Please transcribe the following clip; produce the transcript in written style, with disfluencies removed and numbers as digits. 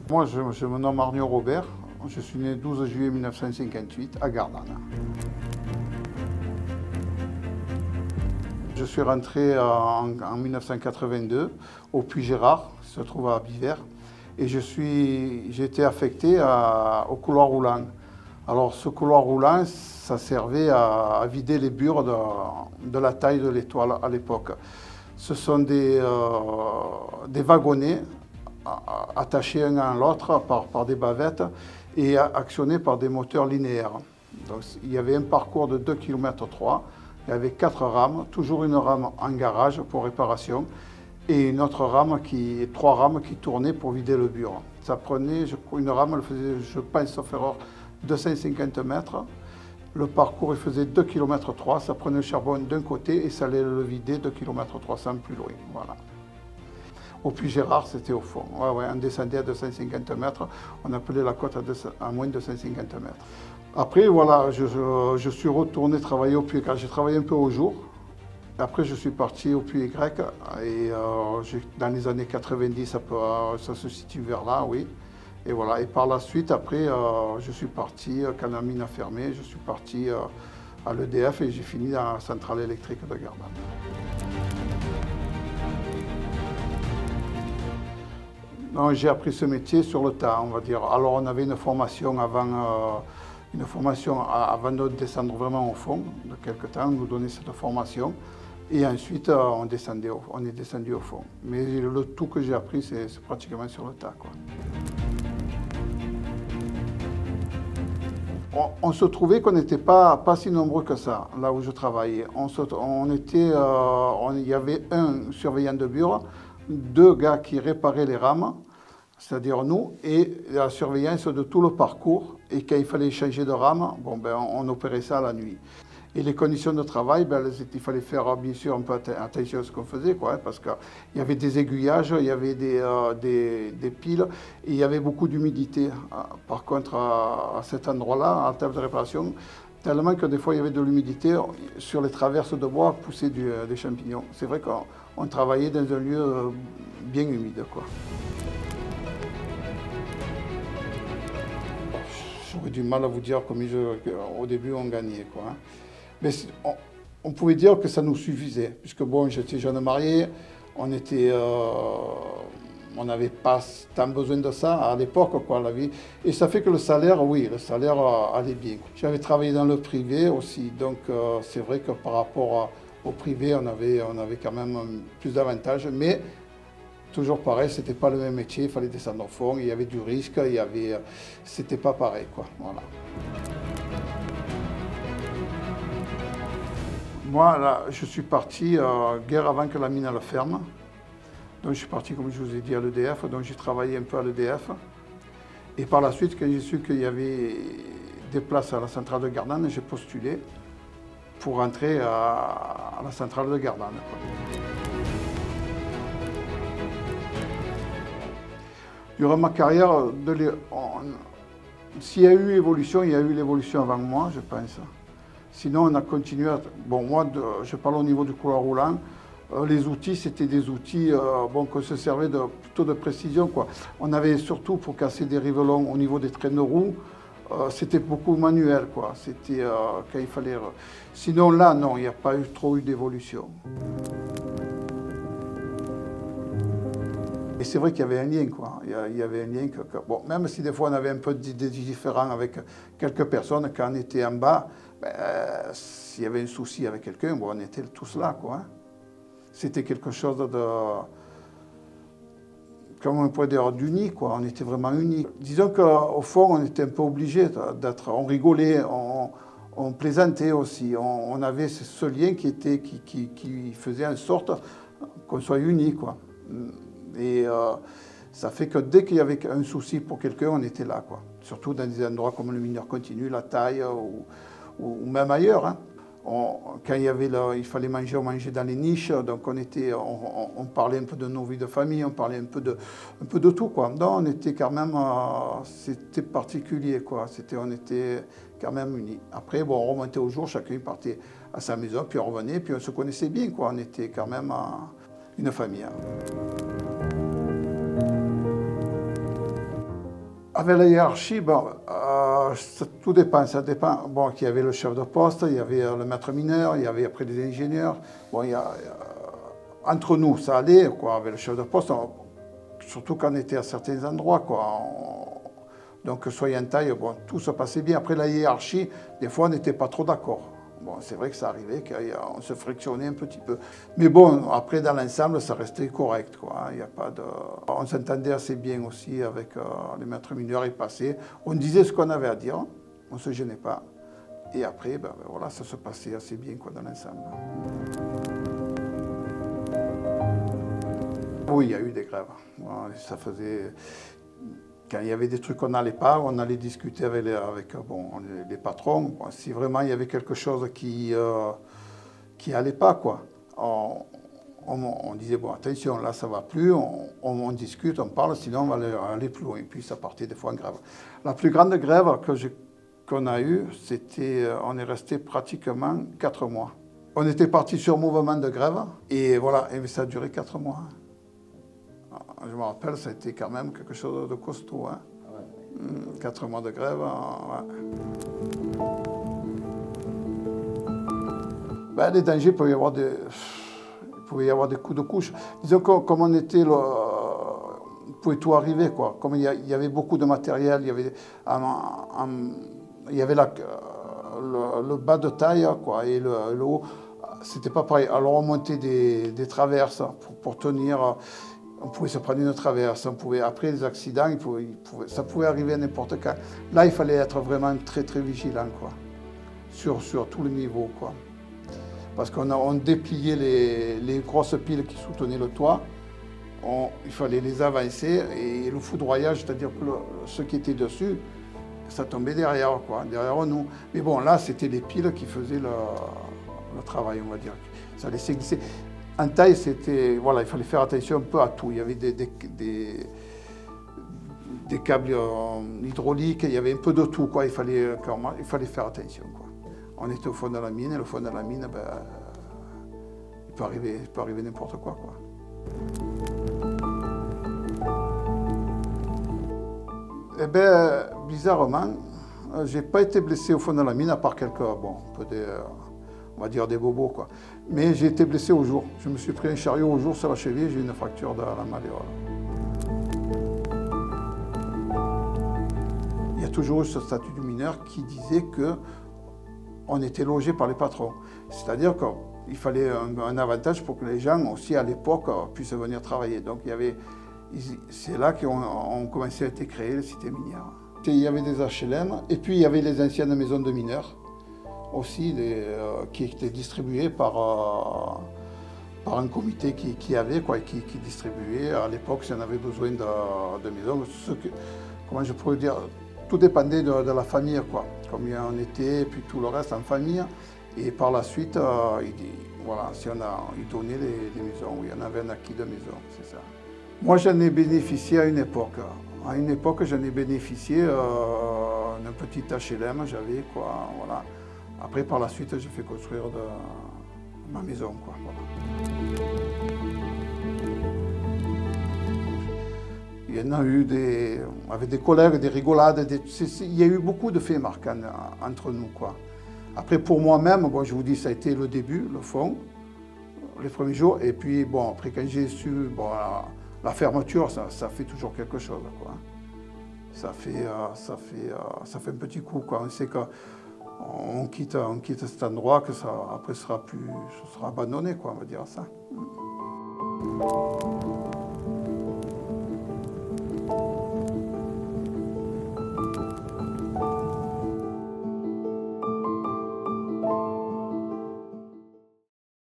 Moi, je me nomme Arnaud Robert. Je suis né le 12 juillet 1958 à Gardanne. Je suis rentré en 1982 au Puy-Gérard, qui se trouve à Biver, et j'ai été affecté au couloir roulant. Alors ce couloir roulant, ça servait à vider les bures de la taille de l'étoile à l'époque. Ce sont des wagonnets attachés un à l'autre par des bavettes et actionnés par des moteurs linéaires. Donc, il y avait un parcours de 2,3 km, il y avait 4 rames, toujours une rame en garage pour réparation et une autre rame, 3 rames qui tournaient pour vider le bure. Ça prenait, une rame, elle faisait, je pense, sauf erreur, 250 mètres. Le parcours, il faisait 2,3 km, ça prenait le charbon d'un côté et ça allait le vider 2,3 km plus loin. Voilà. Au Puy-Gérard, c'était au fond. Ouais, on descendait à 250 mètres, on appelait la côte à moins de 250 mètres. Après, voilà, je suis retourné travailler au Puy-Grec. J'ai travaillé un peu au jour. Après, je suis parti au Puy-Grec et dans les années 90, ça se situe vers là, oui. Et voilà, et par la suite, après, je suis parti, quand la mine a fermé, je suis parti à l'EDF et j'ai fini à la centrale électrique de Gardanne. Non, j'ai appris ce métier sur le tas, on va dire. Alors, on avait une formation avant de descendre vraiment au fond, de quelques temps, on nous donnait cette formation. Et ensuite, on est descendu au fond. Mais le tout que j'ai appris, c'est pratiquement sur le tas, quoi. On se trouvait qu'on n'était pas si nombreux que ça, là où je travaillais. Il y avait un surveillant de bure, 2 gars qui réparaient les rames, c'est-à-dire nous, et la surveillance de tout le parcours. Et quand il fallait changer de rame, on opérait ça la nuit. Et les conditions de travail, il fallait faire bien sûr un peu attention à ce qu'on faisait, quoi, parce qu'il y avait des aiguillages, il y avait des piles, et il y avait beaucoup d'humidité. Par contre, à cet endroit-là, en table de réparation, tellement que des fois il y avait de l'humidité, sur les traverses de bois poussaient des champignons. C'est vrai qu'on travaillait dans un lieu bien humide, quoi. J'aurais du mal à vous dire combien au début on gagnait, quoi. Mais on pouvait dire que ça nous suffisait, puisque bon, j'étais jeune marié, on n'avait pas tant besoin de ça à l'époque, quoi, la vie. Et ça fait que le salaire, oui, le salaire allait bien. J'avais travaillé dans le privé aussi, donc c'est vrai que par rapport au privé, on avait quand même plus d'avantages, mais toujours pareil, c'était pas le même métier, il fallait descendre au fond, il y avait du risque, c'était pas pareil, quoi, voilà. Moi, là, je suis parti guère avant que la mine elle ferme. Donc, je suis parti, comme je vous ai dit, à l'EDF. Donc, j'ai travaillé un peu à l'EDF. Et par la suite, quand j'ai su qu'il y avait des places à la centrale de Gardanne, j'ai postulé pour rentrer à la centrale de Gardanne, quoi. Durant ma carrière, s'il y a eu évolution, il y a eu l'évolution avant moi, je pense. Sinon, on a continué à... Bon, moi, je parle au niveau du couloir roulant. Les outils, c'était des outils qu'on se servait plutôt de précision, quoi. On avait surtout, pour casser des rivelons au niveau des traînes de roues, c'était beaucoup manuel, quoi. C'était quand il fallait... Sinon, là, non, il n'y a pas trop eu d'évolution. Et c'est vrai qu'il y avait un lien, quoi. Il y avait un lien bon, même si des fois on avait un peu d'idées différentes avec quelques personnes, quand on était en bas, s'il y avait un souci avec quelqu'un, on était tous là, quoi. C'était quelque chose comment on pourrait dire, d'uni, quoi. On était vraiment unis. Disons qu'au fond, on était un peu obligés d'être, on rigolait, on plaisantait aussi. On avait ce lien qui faisait en sorte qu'on soit unis, quoi. Et ça fait que dès qu'il y avait un souci pour quelqu'un, on était là, quoi. Surtout dans des endroits comme le mineur continu, la taille ou même ailleurs, hein. Quand il fallait manger, on mangeait dans les niches, donc on parlait un peu de nos vies de famille, on parlait un peu de tout, quoi. Donc on était quand même, c'était particulier, quoi. On était quand même unis. Après, bon, on remontait au jour, chacun partait à sa maison, puis on revenait, puis on se connaissait bien, quoi. On était quand même une famille, hein. Avec la hiérarchie, bon, tout dépend. Ça dépend. Bon, il y avait le chef de poste, il y avait le maître mineur, il y avait après les ingénieurs. Bon, entre nous, ça allait, quoi, avec le chef de poste, surtout quand on était à certains endroits, quoi. Donc, soyez en taille, bon, tout se passait bien. Après la hiérarchie, des fois, on n'était pas trop d'accord. Bon, c'est vrai que ça arrivait, qu'on se frictionnait un petit peu. Mais bon, après, dans l'ensemble, ça restait correct, quoi. Il y a pas de... On s'entendait assez bien aussi avec les maîtres mineurs, ils passaient. On disait ce qu'on avait à dire, on ne se gênait pas. Et après, ben, voilà, ça se passait assez bien, quoi, dans l'ensemble. Oui, il y a eu des grèves. Ça faisait... Quand il y avait des trucs qu'on n'allait pas, on allait discuter avec les patrons. Bon, si vraiment il y avait quelque chose qui allait pas, quoi, on disait, bon, attention, là, ça va plus, on discute, on parle, sinon on va aller plus loin. Et puis ça partait des fois en grève. La plus grande grève qu'on a eue, on est resté pratiquement 4 mois. On était parti sur mouvement de grève, et voilà, et ça a duré 4 mois. Je me rappelle, ça a été quand même quelque chose de costaud. Hein. Ouais. 4 mois de grève. Ouais. Ben, les dangers, il pouvait y avoir des coups de couche. Disons que comme on était, il pouvait tout arriver, quoi. Comme il y avait beaucoup de matériel, il y avait le bas de taille, quoi, et le haut, c'était pas pareil. Alors on montait des traverses pour tenir. On pouvait se prendre une traverse, après les accidents, ça pouvait arriver à n'importe quand. Là, il fallait être vraiment très très vigilant, quoi, sur tout le niveau, quoi. Parce qu'on dépliait les grosses piles qui soutenaient le toit, il fallait les avancer, et le foudroyage, c'est-à-dire que ceux qui étaient dessus, ça tombait derrière, quoi, derrière nous. Mais bon, là, c'était les piles qui faisaient le travail, on va dire. Ça laissait glisser. En taille, voilà, il fallait faire attention un peu à tout. Il y avait des câbles hydrauliques, il y avait un peu de tout, quoi. Il fallait faire attention, quoi. On était au fond de la mine, et le fond de la mine, ben, il peut arriver n'importe quoi, quoi. Eh bien, bizarrement, j'ai pas été blessé au fond de la mine, à part quelques, bon, on va dire des bobos, quoi. Mais j'ai été blessé au jour. Je me suis pris un chariot au jour sur la cheville, j'ai eu une fracture de la malléole. Il y a toujours eu ce statut de mineur qui disait qu'on était logé par les patrons. C'est-à-dire qu'il fallait un avantage pour que les gens aussi à l'époque puissent venir travailler. Donc c'est là qu'on commençait à être créées les cités minières. Il y avait des HLM et puis il y avait les anciennes maisons de mineurs aussi, qui étaient distribuées par un comité qui avait, quoi, qui distribuait. À l'époque, si on avait besoin de maisons, comment je pourrais dire, tout dépendait de la famille, quoi. Combien on était, et puis tout le reste en famille. Et par la suite, voilà, ils donnaient des maisons, oui, on avait un acquis de maison, c'est ça. Moi, j'en ai bénéficié à une époque. À une époque, j'en ai bénéficié d'un petit HLM, j'avais, quoi, voilà. Après, par la suite, j'ai fait construire ma maison, quoi, voilà. Il y en a eu avec des collègues, des rigolades, il y a eu beaucoup de faits marquants entre nous, quoi. Après, pour moi-même, bon, je vous dis, ça a été le début, le fond, les premiers jours. Et puis, bon, après, quand j'ai su, bon, la fermeture, ça fait toujours quelque chose, quoi. Ça fait un petit coup, quoi. On sait qu'on quitte cet endroit, que ça, après, ce sera abandonné, quoi, on va dire ça.